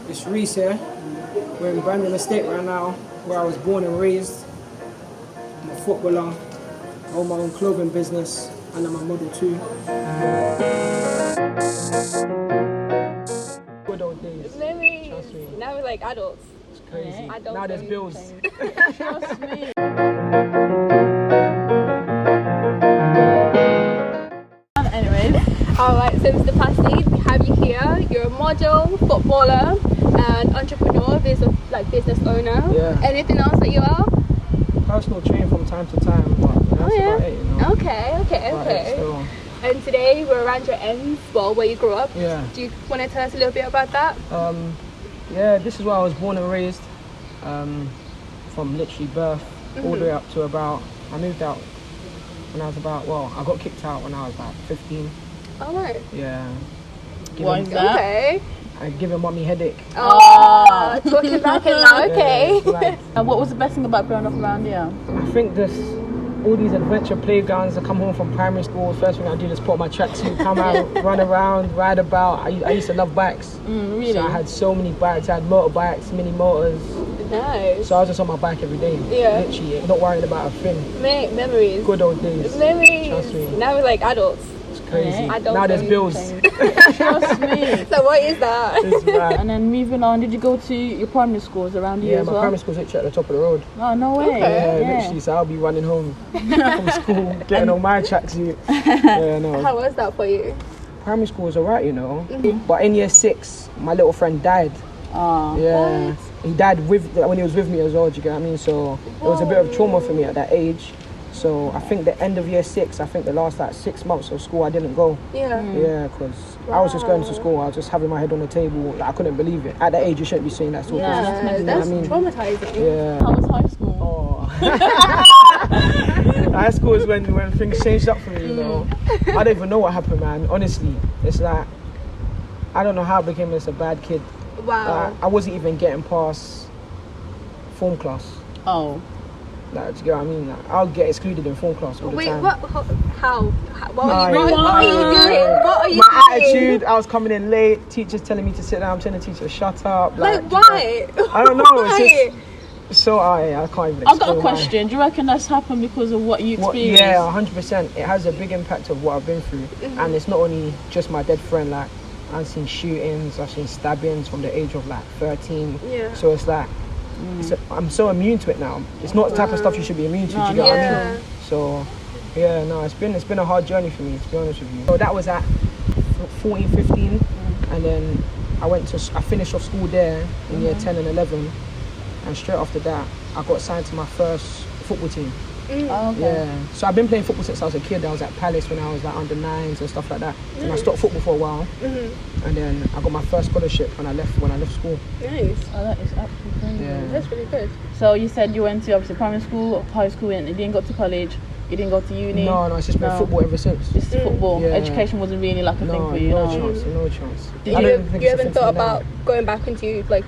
It's Reece here. We're in Brandon Estate right now, where I was born and raised. I'm a footballer, I own my own clothing business, and I'm a model too. Good old days. Maybe Trust me. now we're like adults. It's crazy. Adults Now there's don't bills. Trust me. Anyways, Alright, so Mr. Placid, we have you here. You're a model, footballer, and entrepreneur, business owner. Yeah. Anything else that you are? Personal train from time to time, but that's about it, you know. Okay. And today we're around your ends, where you grew up. Yeah. Do you want to tell us a little bit about that? Yeah, this is where I was born and raised. From literally birth all the way up to about, I moved out when I was about, I got kicked out when I was like 15. Alright. Yeah. what is that? Okay. I giving mommy headache. Oh, talking back and now, okay. Yeah, like, And what was the best thing about growing up around here? I think all these adventure playgrounds. I come home from primary school, first thing I do is put on my tracksuit, come out, run around, ride about. I used to love bikes. Really? So I had so many bikes. I had motorbikes, mini motors. Nice. So I was just on my bike every day. Yeah. Literally, not worrying about a thing. Memories. Good old days. Memories. Trust me. Now we're like adults. It's crazy. Yeah. Adults Now there's don't bills. Trust me. So what is that? It's bad. And then moving on, did you go to your primary schools around here Yeah, as my well? primary school's literally at the top of the road. Oh, no way. Okay. Yeah, literally. So I'll be running home from school, getting on my tracksuit. Yeah, no. How was that for you? Primary school was alright, you know. But in year 6, my little friend died. Oh. Yeah. He died when he was with me as well, do you get what I mean? So it was a bit of trauma for me at that age. So I think the end of year 6, I think the last 6 months of school I didn't go. Yeah. Yeah, because I was just going to school, I was just having my head on the table. Like, I couldn't believe it. At that age, you shouldn't be saying that sort of Yeah, thing. that's You know what That's I mean? traumatizing. Yeah. How was high school? Oh. High school is when things changed up for me, you know. I don't even know what happened, man. Honestly, it's like, I don't know how I became this a bad kid. Wow. I wasn't even getting past form class. Oh. Like, do you get what I mean? Like, I'll get excluded in form class all the Wait, time. how? What No, are you doing? yeah. What are you doing? What are you My doing? attitude, I was coming in late, teachers telling me to sit down, I'm telling the teacher to shut up. Like, you why? know, I don't know, Why? it's just so I can't even explain I've got a why. question. Do you reckon that's happened because of what you experienced? Yeah, 100%. It has a big impact of what I've been through. And it's not only just my dead friend, like, I've seen shootings, I've seen stabbings from the age of like 13. Yeah. So it's like, I'm so immune to it now. It's not the type of stuff you should be immune to, do you get what I mean? So, yeah, no, it's been a hard journey for me, to be honest with you. So that was at 14, 15, and then I finished off school there in year 10 and 11, and straight after that, I got signed to my first football team. Oh, okay. Yeah, so I've been playing football since I was a kid. I was at Palace when I was like under 9s and stuff like that. And I stopped football for a while, and then I got my first scholarship when I left school. Nice. Oh, that is actually crazy. Yeah. That's really good. So you said you went to obviously primary school, high school, and you didn't go to college. You didn't go to uni. No, it's just been football ever since. Just football. Yeah. Education wasn't really like a thing for you. No chance. Did I you don't think it's a ever thing thought for me now. about going back into like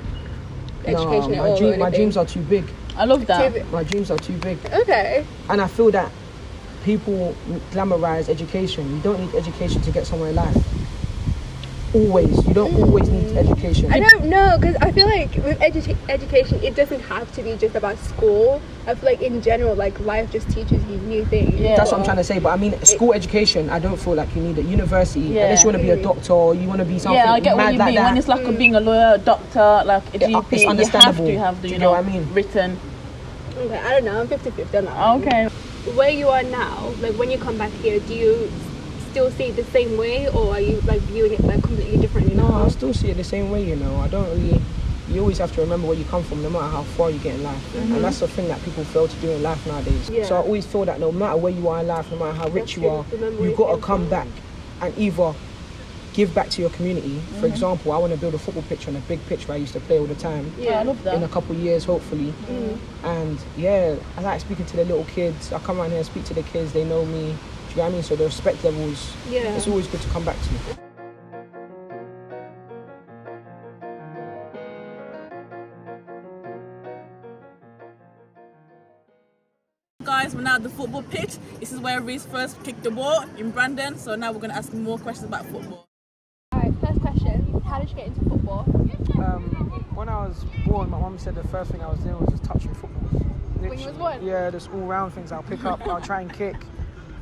education at all? or My anything? dreams are too big. I love that. My dreams are too big. Okay. And I feel that people glamorize education. You don't need education to get somewhere in life. You don't always need education. I don't know, because I feel like with education, it doesn't have to be just about school. I feel like in general, like life just teaches you new things. Yeah. That's what I'm trying to say. But I mean, school education, I don't feel like you need it. University, unless you want to be a doctor or you want to be something Yeah, I get what mad you like mean. that. When it's like being a lawyer, a doctor, like a GP, it's understandable. you have to have the, Do you you know know, what I mean? written. Okay, I don't know. I'm 50-50 on that. Okay. Where you are now, like when you come back here, do you still see it the same way, or are you like viewing it like completely differently No, now? I still see it the same way, you know. I don't really. You always have to remember where you come from, no matter how far you get in life. And that's the thing that people fail to do in life nowadays. Yeah. So I always feel that no matter where you are in life, no matter how rich you are, Remember where you've you got to came come from. back and either give back to your community. For example, I want to build a football pitch on a big pitch where I used to play all the time. Yeah, I love that. In a couple of years, hopefully. And yeah, I like speaking to the little kids. I come around here and speak to the kids. They know me. Do you know what I mean? So the respect levels, it's always good to come back to. Guys, we're now at the football pitch. This is where Reece first kicked the ball in Brandon. So now we're going to ask more questions about football. Alright, first question. How did you get into football? When I was born, my mum said the first thing I was doing was just touching footballs. When you was born? Yeah, just all round things I'll pick up, I'll try and kick.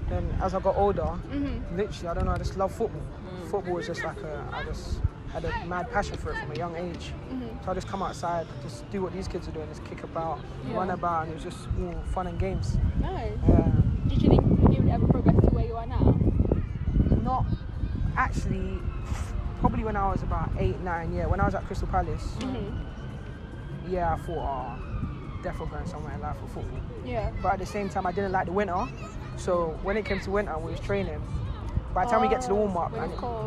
Then as I got older, literally, I don't know, I just love football. Football was just like I just had a mad passion for it from a young age. So I just come outside, just do what these kids are doing, just kick about, run about, and it was just all fun and games. Nice. Did you think you would ever progress to where you are now? Not actually, probably when I was about 8, 9, yeah, when I was at Crystal Palace, yeah, I thought, definitely going somewhere in life for football. Yeah. But at the same time, I didn't like the winter. So when it came to winter, we was training. By the time we get to the warm-up,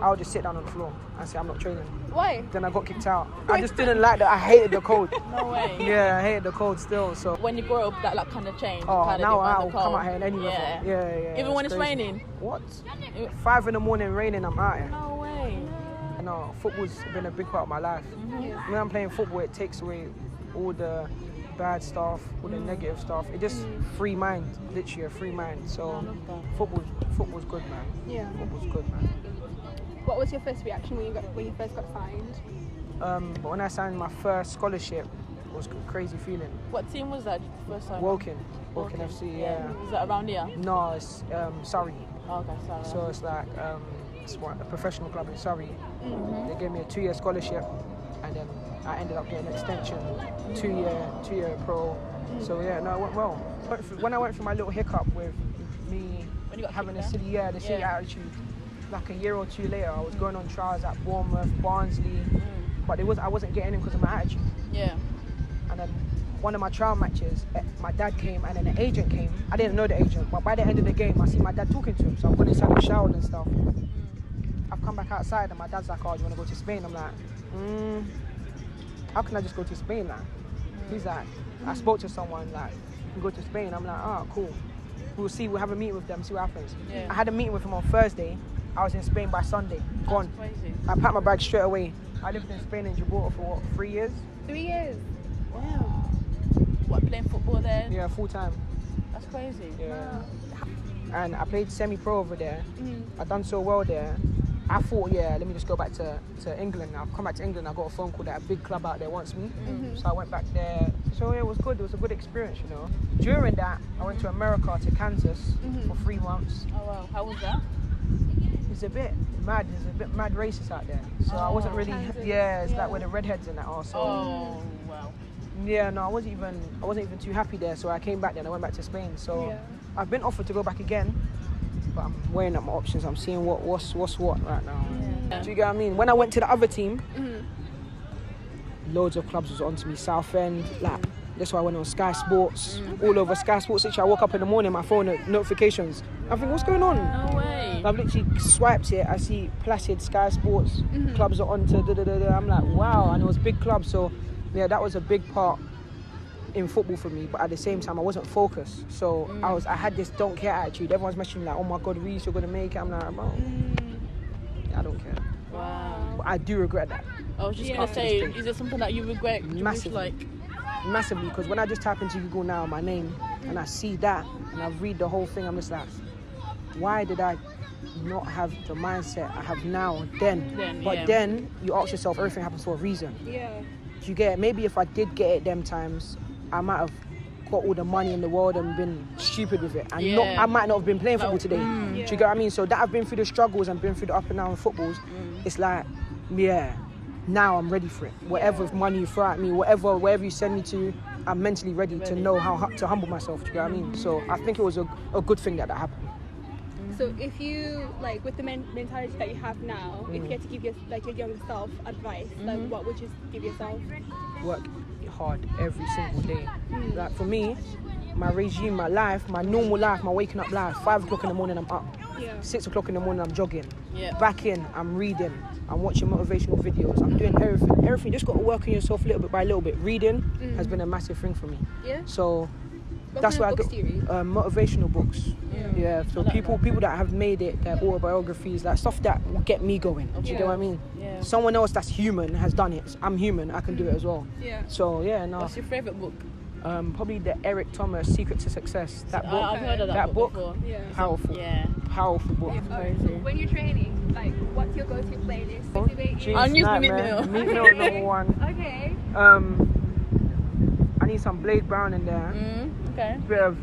I would just sit down on the floor and say, I'm not training. Why? Then I got kicked out. I just didn't like that. I hated the cold. No way. Yeah, I hated the cold still. So When you grow up, that like kind of changed. now I'll the cold. come out here in any weather. Yeah. Even when it's crazy. raining. What? 5 in the morning raining, I'm out here. No way. No, football's been a big part of my life. When I'm playing football, it takes away all the bad stuff, all the negative stuff. It just free mind, literally a free mind. So football's good, man. Yeah. Football's good, man. What was your first reaction when you first got signed? But when I signed my first scholarship, it was a crazy feeling. What team was that first time? Woking FC, yeah. Is that around here? No, it's Surrey. Oh, okay, sorry. So it's like a professional club in Surrey. They gave me a 2-year scholarship, and then I ended up getting an extension, 2-year pro. So yeah, no, it went well. When I went through my little hiccup with me having the city attitude, like a year or 2 later, I was going on trials at Bournemouth, Barnsley, but I wasn't getting in because of my attitude. Yeah. And then one of my trial matches, my dad came and then the agent came. I didn't know the agent, but by the end of the game, I see my dad talking to him. So I've gone inside the shower and stuff. I've come back outside and my dad's like, oh, do you want to go to Spain? I'm like, how can I just go to Spain now? He's like, I spoke to someone, like, we can go to Spain. I'm like, oh, cool. We'll see, we'll have a meeting with them, see what happens. Yeah. I had a meeting with him on Thursday. I was in Spain by Sunday, gone. That's crazy. I packed my bag straight away. I lived in Spain and Gibraltar for what, 3 years? 3 years. Wow. What, playing football there? Yeah, full time. That's crazy. Yeah. And I played semi-pro over there. I done so well there. I thought, yeah, let me just go back to England. I've come back to England. I got a phone call that a big club out there wants me. So I went back there. So yeah, it was good. It was a good experience, you know. During that, I went to America, to Kansas for 3 months. Oh wow, how was that? It's a bit mad. There's a bit mad racist out there. So I wasn't really, it's like where the redheads and that are. So Oh wow. yeah, no, I wasn't even too happy there. So I came back then. I went back to Spain. So I've been offered to go back again, but I'm weighing up my options. I'm seeing what's what right now. Yeah. Do you get what I mean? When I went to the other team, loads of clubs was on to me. Southend, like that's why I went on Sky Sports, all over Sky Sports. Literally, I woke up in the morning, my phone notifications. I think, what's going on? No way. I've literally swiped it. I see Placid, Sky Sports, clubs are on to I'm like, wow, and it was big clubs. So yeah, that was a big part in football for me, but at the same time I wasn't focused. So I had this don't care attitude. Everyone's messaging me like, oh my god, Reece, you're gonna make it. I'm like, bro, I don't care. Wow. But I do regret that. I was just gonna say, is there something that you regret? Massively. Massively, because when I just type into Google now my name and I see that and I read the whole thing, I'm just like, why did I not have the mindset I have now then? Then you ask yourself, everything happens for a reason. Yeah. Do you get it? Maybe if I did get it them times, I might have got all the money in the world and been stupid with it. And I might not have been playing football today. Do you get what I mean? So that I've been through the struggles and been through the up and down footballs. It's like, now I'm ready for it. Whatever money you throw at me, wherever you send me to, I'm mentally ready to know how to humble myself. Do you get what I mean? So I think it was a good thing that happened. So if you, like, with the mentality that you have now, if you had to give your younger self advice, like, what would you give yourself? Work hard every single day. Like for me, my regime, my life, my normal life, my waking up life, 5 o'clock in the morning I'm up. 6 o'clock in the morning I'm jogging. Back in, I'm reading. I'm watching motivational videos. I'm doing everything. Just got to work on yourself little bit by little bit. Reading has been a massive thing for me. So that's why I got motivational books. So people that have made it, their autobiographies, like stuff that will get me going. Do you get what I mean? Someone else that's human has done it. I'm human. I can do it as well. So no. What's your favorite book? Probably the Eric Thomas Secret to Success. That book. I've heard of that book before. Powerful. Powerful book. When you're training, Like, what's your go-to playlist? Our news Nightmare. Meat Milk number 1. Okay. I need some Blade Brown in there. Okay. Bit of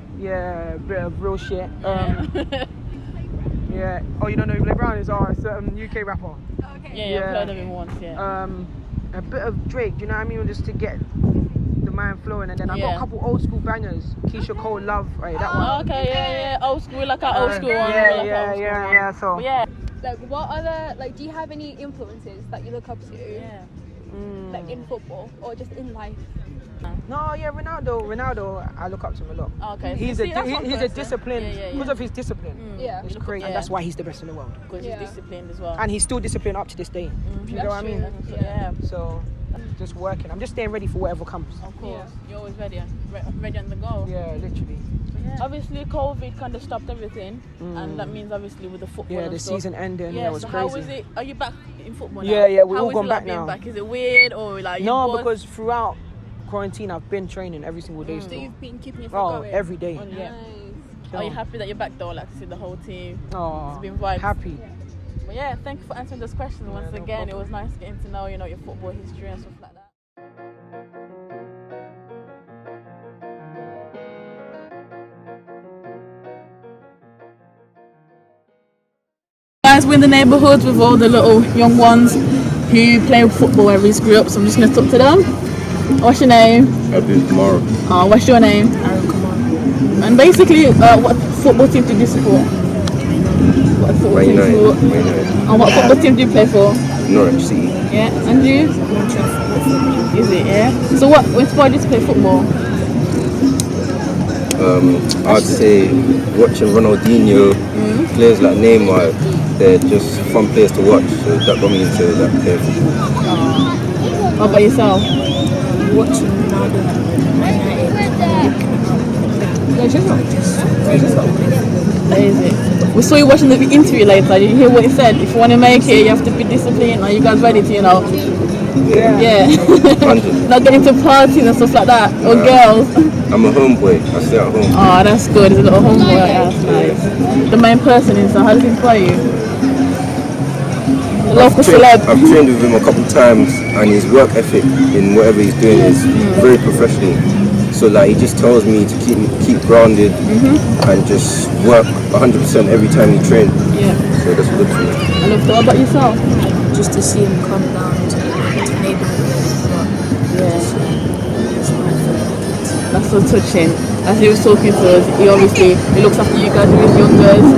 real shit. Yeah. Oh, you don't know who Blade Brown is? Oh, it's UK rapper. Okay. Yeah, I've heard of him once. Yeah. A bit of Drake. Do you know what I mean? Just to get the mind flowing, and then I got a couple old school bangers. Keisha Cole, Love, right? That one. Okay, yeah. Old school, like our old school one. Yeah. So. Yeah. Like, what other, like, do you have any influences that you look up to? Yeah. Like, in football or just in life? No, yeah, Ronaldo, I look up to him a lot. Okay. He's a disciplined, because of his discipline. Yeah. It's great, and that's why he's the best in the world. Because he's disciplined as well. And he's still disciplined up to this day. Do you know what I mean? Yeah. So, just working. I'm just staying ready for whatever comes. Of course. You're always ready on the go. Yeah, literally. Yeah. Obviously, COVID kind of stopped everything, and that means obviously with the football. Yeah, and the stuff. season ending. Yeah, it was so crazy. how is it? Are you back in football now? Yeah, we're how all is gone it like back being now. Back? Is it weird or like? No, because throughout quarantine, I've been training every single day. So Still. you've been keeping your foot going? Every day. Yeah. Nice. Are you happy that you're back though? Like to see the whole team. Oh, It's been vibes. happy. But yeah, thank you for answering those questions once no again. problem. It was nice getting to know your football history and stuff like that. Guys, we're in the neighbourhood with all the little young ones who play football where we grew up, so I'm just going to talk to them. What's your name? Abdul Kamara. What's your name? And basically, what football team did you support? What football team do you support? And what football team do you play for? Norwich City. Yeah, and you? Is it, yeah? So what inspired you to play football? I'd say watching Ronaldinho, players like Neymar, they're just fun players to watch. So that got me into that playing football. What about yourself? Watching Ronaldo That is it. We saw you watching the interview later. Did you hear what he said? If you want to make it, you have to be disciplined. Are you guys ready to, Yeah. 100. Not getting to parties and stuff like that. Or girls. I'm a homeboy. I stay at home. Oh, that's good. There's a little homeboy. Yeah, that's nice. The main person is, how does he inspire you? The local celeb. I've trained with him a couple times, and his work ethic in whatever he's doing is very professional. So like he just tells me to keep grounded and just work 100% every time he trains. Yeah. So that's good for me. And what about yourself? just to see him come down to neighborhoods. Yeah. It's my favorite. That's so touching. As he was talking to us, he looks after you guys with his young girls.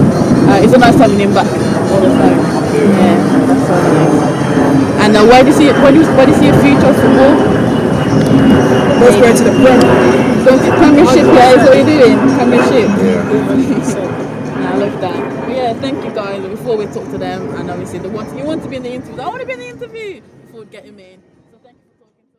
It's so nice having him back all the time. Yeah, that's so nice. And where do you see your future football? Let's go to the Premier. Going to Premiership, yeah, is what you're doing? Premiership. Yeah. I love that. But yeah, thank you guys. Before we talk to them, and obviously you want to be in the interview. I want to be in the interview before we get him in. So thank you for talking to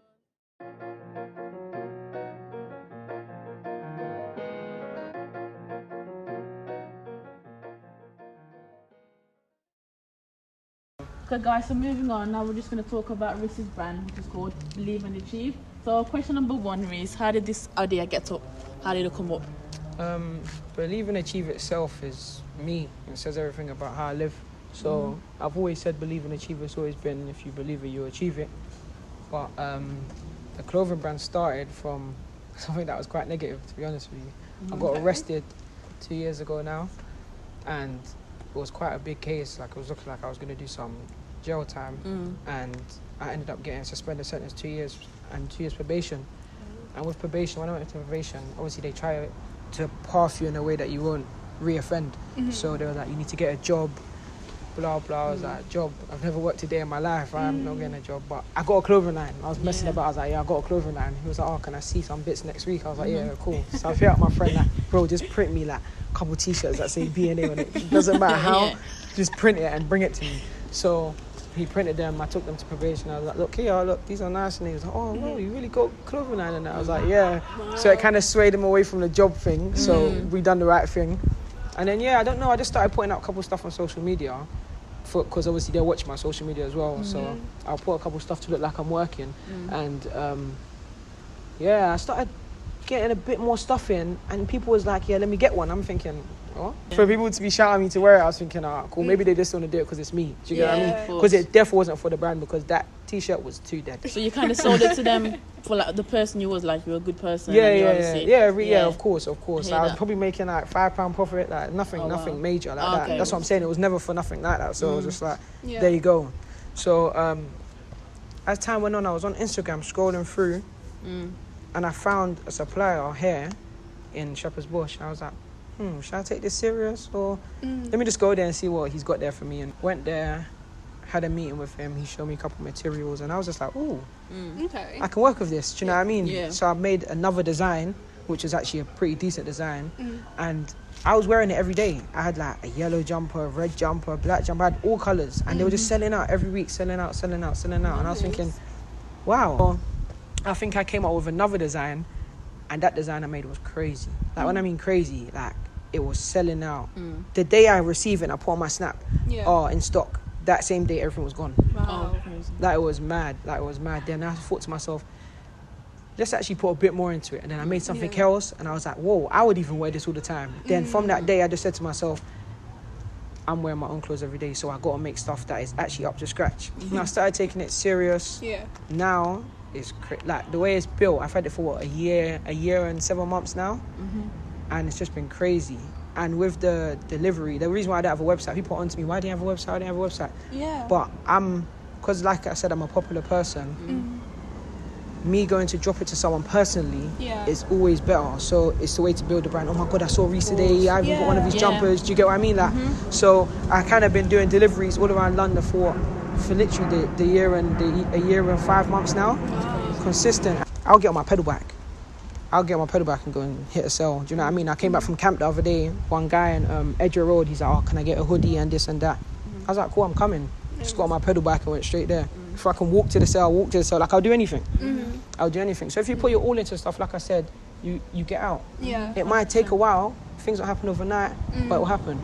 us. Okay guys, so moving on, now we're just going to talk about Reece's brand, which is called Believe and Achieve. So question number one, Reece, how did this idea get up? How did it come up? Believe and Achieve itself is me. It says everything about how I live. So I've always said believe and achieve. It's always been if you believe it, you achieve it. But the clothing brand started from something that was quite negative, to be honest with you. I got arrested 2 years ago now, and it was quite a big case. Like, it was looking like I was going to do some jail time, and I ended up getting suspended sentence 2 years and 2 years probation. And with probation, when I went into probation, obviously they try to path you in a way that you won't re-offend. So they were like, you need to get a job, blah blah. I was like, job? I've never worked a day in my life. I'm not getting a job. But I got a clothing line. I was messing about. I was like, yeah, I got a clothing line. He was like, oh, can I see some bits next week? I was like, yeah, cool. So I hit up my friend, like, bro, just print me like a couple t-shirts that say B&A on it. It doesn't matter how, just print it and bring it to me. So he printed them. I took them to probation. I was like, look here, look, these are nice. And he was like, oh no, you really got clothing line in that. I was like, yeah. So it kind of swayed him away from the job thing. So we done the right thing. And then I don't know. I just started putting out a couple stuff on social media, because obviously they watch my social media as well. So I'll put a couple stuff to look like I'm working. And I started getting a bit more stuff in, and people was like, yeah, let me get one. I'm thinking, oh. For people to be shouting me to wear it, I was thinking, cool, maybe they just want to do it because it's me. Do you get what I mean? Because it definitely wasn't for the brand, because that t-shirt was too dead. So you kind of sold it to them for like the person you was, like you're a good person. Yeah, of course. I was probably making like £5 profit, like nothing major like that. That's what I'm saying. It was never for nothing like that. So it was just like, there you go. So as time went on, I was on Instagram scrolling through, and I found a supplier here in Shepherd's Bush. And I was like, should I take this serious, or let me just go there and see what he's got there for me? And went there, had a meeting with him. He showed me a couple of materials, and I was just like, okay, I can work with this. Do you know what I mean? Yeah. So I made another design, which is actually a pretty decent design, and I was wearing it every day. I had like a yellow jumper, a red jumper, black jumper. I had all colours, and they were just selling out every week, selling out. And I was thinking, wow. I think I came up with another design, and that design I made was crazy. Like when I mean crazy, like it was selling out. The day I received it, and I put on my snap, in stock. That same day, everything was gone. Wow. Like it was mad. Then I thought to myself, let's actually put a bit more into it. And then I made something else, and I was like, whoa, I would even wear this all the time. Then from that day, I just said to myself, I'm wearing my own clothes every day, so I got to make stuff that is actually up to scratch. And I started taking it serious. Yeah. Now it's like the way it's built. I've had it for a year and 7 months now, and it's just been crazy. And with the delivery, the reason why I don't have a website, people are on to me, why do you have a website? I don't have a website. Yeah. But because like I said, I'm a popular person, me going to drop it to someone personally is always better. So it's the way to build a brand. Oh my God, I saw Reece today. I even got one of his jumpers. Do you get what I mean? Like, so I kind of been doing deliveries all around London for literally a year and 5 months now. Wow. Consistent. I'll get on my pedal bike. and go and hit a sale. Do you know what I mean? I came back from camp the other day. One guy in Edgware Road, he's like, can I get a hoodie and this and that? I was like, cool, I'm coming. Just got on my pedal bike and went straight there. If I can walk to the sale, like I'll do anything. I'll do anything. So if you put your all into stuff, like I said, you get out. Yeah. It might take a while. Things don't happen overnight, but it will happen.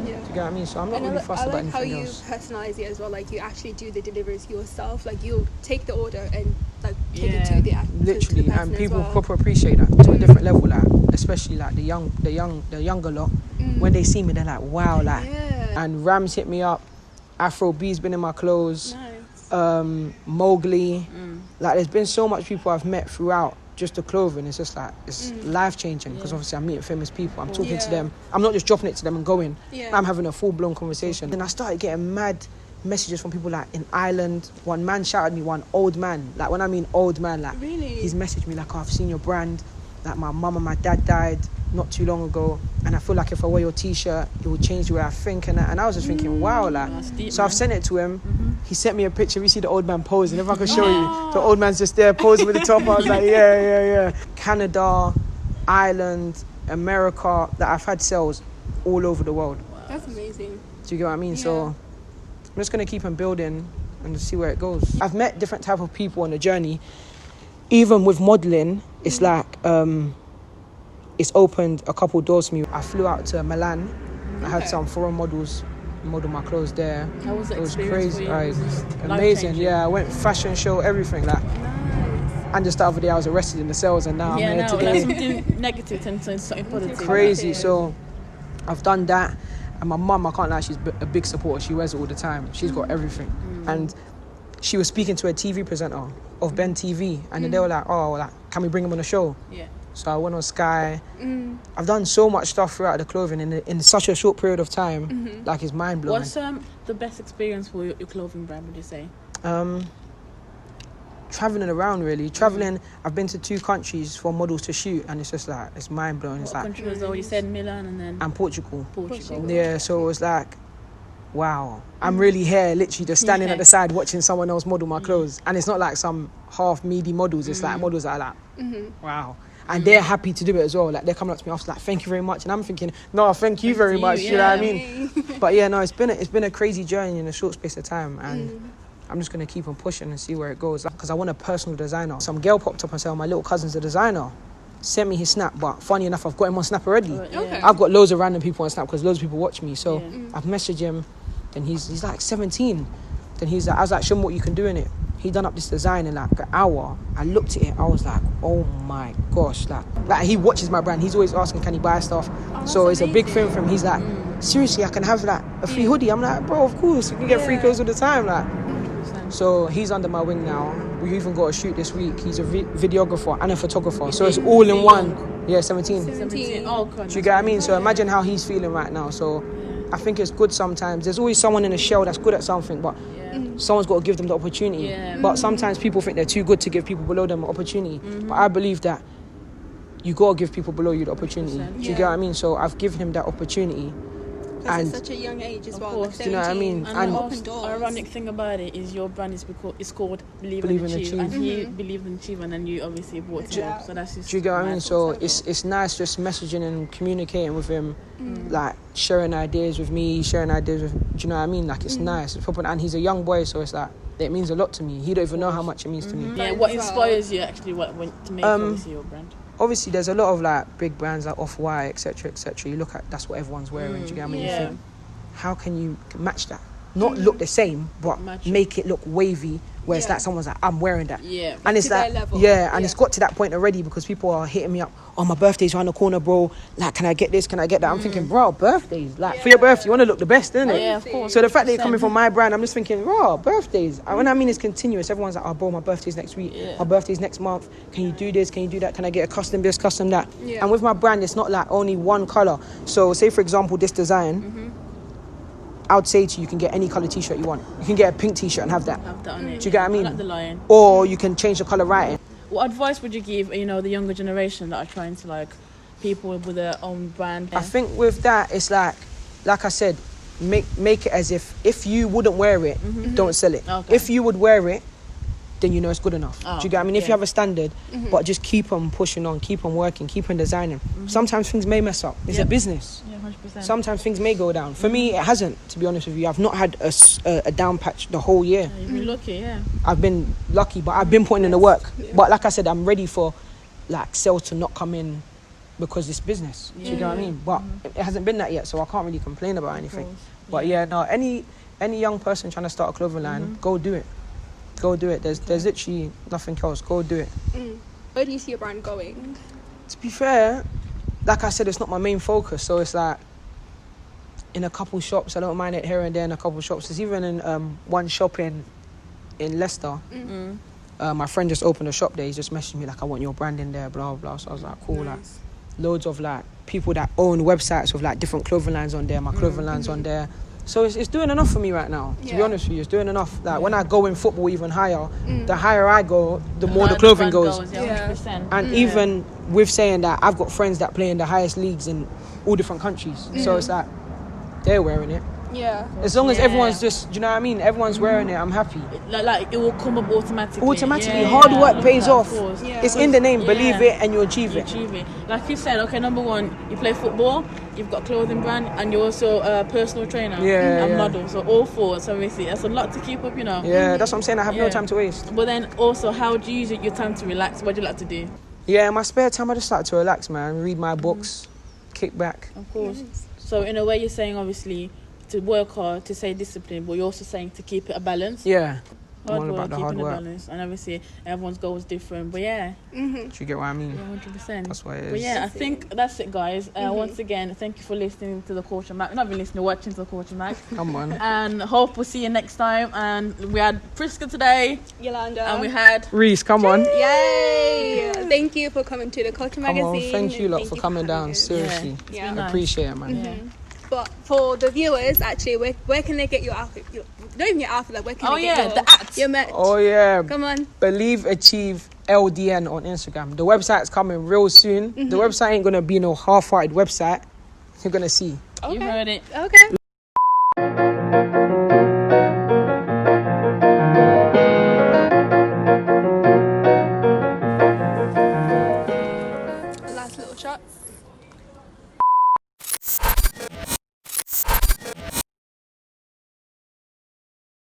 Yeah. Do you get what I mean? So I'm not really fussed about anything else. I like how you personalise it as well. Like you actually do the deliveries yourself. Like you'll take the order and like take it to the literally, to the and people proper appreciate that to a different level. Like especially like the younger lot. When they see me, they're like, wow, like. Yeah. And Rams hit me up. Afro B's been in my clothes. Nice. Mowgli. Like there's been so much people I've met throughout just the clothing. It's just like it's life changing because obviously I'm meeting famous people. I'm talking to them. I'm not just dropping it to them and going. I'm having a full blown conversation. And I started getting mad messages from people like in Ireland. One man shouted me, one old man. Like when I mean old man, like he's messaged me like, oh, I've seen your brand. Like my mum and my dad died not too long ago, and I feel like if I wear your t-shirt, it will change the way I think. And I was just thinking, wow, like. Deep, so I've sent it to him. He sent me a picture. We see the old man posing. If I could show you, the old man's just there posing with the top. I was like, yeah. Canada, Ireland, America. That I've had sales all over the world. Wow. That's amazing. Do you get what I mean? Yeah. So I'm just gonna keep on building and just see where it goes. I've met different type of people on the journey. Even with modelling, it's like it's opened a couple doors for me. I flew out to Milan. I had some foreign models model my clothes there. How was it? It was crazy. Amazing. Yeah, I went fashion show, everything. Like, nice. And just the other day I was arrested in the cells, and now I'm here today. Like something negative turns into something positive. Crazy. So I've done that. And my mum, I can't lie, she's a big supporter. She wears it all the time. She's got everything. And she was speaking to a TV presenter of Ben TV, and then they were like, oh, like, can we bring him on a show? Yeah. So I went on Sky. I've done so much stuff throughout the clothing in such a short period of time. Like, it's mind-blowing. What's the best experience for your clothing brand, would you say? Traveling around, really. I've been to 2 countries for models to shoot, and it's just like, it's mind-blowing. It's what country was that? You said Milan and then... And Portugal. Yeah, so it was like, wow. I'm really here, literally just standing at the side watching someone else model my clothes. And it's not like some half-meaty models. It's like models that are like, wow. And they're happy to do it as well. Like, they're coming up to me after like, thank you very much. And I'm thinking, no, thank you very much. You know what I mean? But yeah, no, it's been a crazy journey in a short space of time. And I'm just going to keep on pushing and see where it goes. Because I want a personal designer. Some girl popped up and said, oh, my little cousin's a designer. Sent me his Snap. But funny enough, I've got him on Snap already. Okay. I've got loads of random people on Snap because loads of people watch me. So I've messaged him. And he's like 17. Then I was like, show him what you can do in it. he done up this design in like an hour. I looked at it, I was like, oh my gosh, like he watches my brand. He's always asking, can he buy stuff? So it's a big thing for him. He's like, seriously, I can have like a free hoodie. I'm like, bro, of course, you can get free clothes all the time. Like, so he's under my wing now. We even got a shoot this week. He's a videographer and a photographer. So it's all in one. Yeah, 17. 17. Oh, God. Do you get what I mean? So imagine how he's feeling right now. So I think it's good sometimes. There's always someone in the shell that's good at something, but someone's got to give them the opportunity. Yeah. But sometimes people think they're too good to give people below them an opportunity. But I believe that you got to give people below you the opportunity. Do you get what I mean? So I've given him that opportunity. Because it's such a young age as well. course. Like Do you know what I mean? And the open doors. ironic thing about it is your brand is called Believe and Achieve. And he believed in Achieve, and then you obviously brought him up. So that's just. Do you get what I mean? So it's nice just messaging and communicating with him, like sharing ideas with me, sharing ideas with. Do you know what I mean? Like it's nice. It's proper, and he's a young boy, so it's like it means a lot to me. He don't even know how much it means to me. Yeah. What inspires you actually? What to make obviously your brand? Obviously, there's a lot of like big brands like Off-White, etc., etc. You look at that's what everyone's wearing. Do you get what I mean? You think, how can you match that? Not look the same, but make it look wavy. Where it's like someone's like, I'm wearing that. Yeah. And it's To like, their level. it's got to that point already because people are hitting me up. Oh, my birthday's around the corner, bro. Like, can I get this? Can I get that? I'm thinking, bro, birthdays. Like, for your birthday, you want to look the best, innit? Yeah, of course. So the fact that you're coming from my brand, I'm just thinking, bro, birthdays. And when I mean it's continuous, everyone's like, oh, bro, my birthday's next week. My birthday's next month. Can you do this? Can you do that? Can I get a custom this, custom that? Yeah. And with my brand, it's not like only one color. So say, for example, this design, I would say to you, you can get any color t-shirt you want. You can get a pink t-shirt and have that. Have that on it. Do you get what I mean? I like the lion. Or you can change the color writing. What advice would you give, the younger generation that are trying to like people with their own brand? I think with that, it's like I said, make it as if you wouldn't wear it, don't sell it. Okay. If you would wear it, then you know it's good enough. Oh, do you get what I mean? If you have a standard, but just keep on pushing on, keep on working, keep on designing. Sometimes things may mess up. It's a business. Yeah, 100%. Sometimes things may go down. For me, it hasn't, to be honest with you. I've not had a down patch the whole year. You've been lucky, yeah. I've been lucky, but I've been putting in the work. But like I said, I'm ready for like sales to not come in because it's business. Do you know what I mean? But it hasn't been that yet, so I can't really complain about anything. But any young person trying to start a clothing line, go do it. Go do it. There's literally nothing else. Go do it. Where do you see your brand going? To be fair, like I said, it's not my main focus. So it's like in a couple shops. I don't mind it here and there in a couple shops. There's even in one shop in Leicester. My friend just opened a shop there. He just messaged me like, I want your brand in there, blah blah. So I was like, cool. Like loads of like people that own websites with like different clothing lines on there. My clothing lines on there. So it's doing enough for me right now, to be honest with you. It's doing enough. Like when I go in football even higher, the higher I go, the more the clothing goes. Yeah, 100%. And even with saying that, I've got friends that play in the highest leagues in all different countries. So it's like, they're wearing it. Yeah. As long as everyone's just, do you know what I mean? Everyone's wearing it, I'm happy. Like it will come up automatically. Automatically, hard work pays off. Yeah. It's in the name, believe it and you achieve it. Like you said, okay, number one, you play football, you've got a clothing brand, and you're also a personal trainer and model. So all four, so obviously that's a lot to keep up, Yeah, that's what I'm saying. I have no time to waste. But then also, how do you use your time to relax? What do you like to do? Yeah, in my spare time, I just like to relax, man. Read my books, kick back. Of course. So in a way, you're saying obviously to work hard, to stay disciplined, but you're also saying to keep it a balance. Yeah. Hard all work, about the keeping hard a work. balance, and obviously everyone's goal is different. But yeah, Do you get what I mean? 100%. That's what it is. But yeah, I think that's it, guys. Once again, thank you for listening to the Culture Mag. Not even listening, watching to the Culture Mag. Come on. And hope we'll see you next time. And we had Priska today, Yolanda. and we had Reece, come on. Yay! Thank you for coming to the Culture Come Magazine. on. Thank you lot Thank for you coming having down. us. Seriously. Yeah. nice. Appreciate it, man. But for the viewers, actually, where can they get your outfit? Not even your outfit, like where can they get the ads. your merch? Oh, yeah. Come on. Believe Achieve LDN on Instagram. The website's coming real soon. The website ain't going to be no half-hearted website. You're going to see. You heard it. Okay.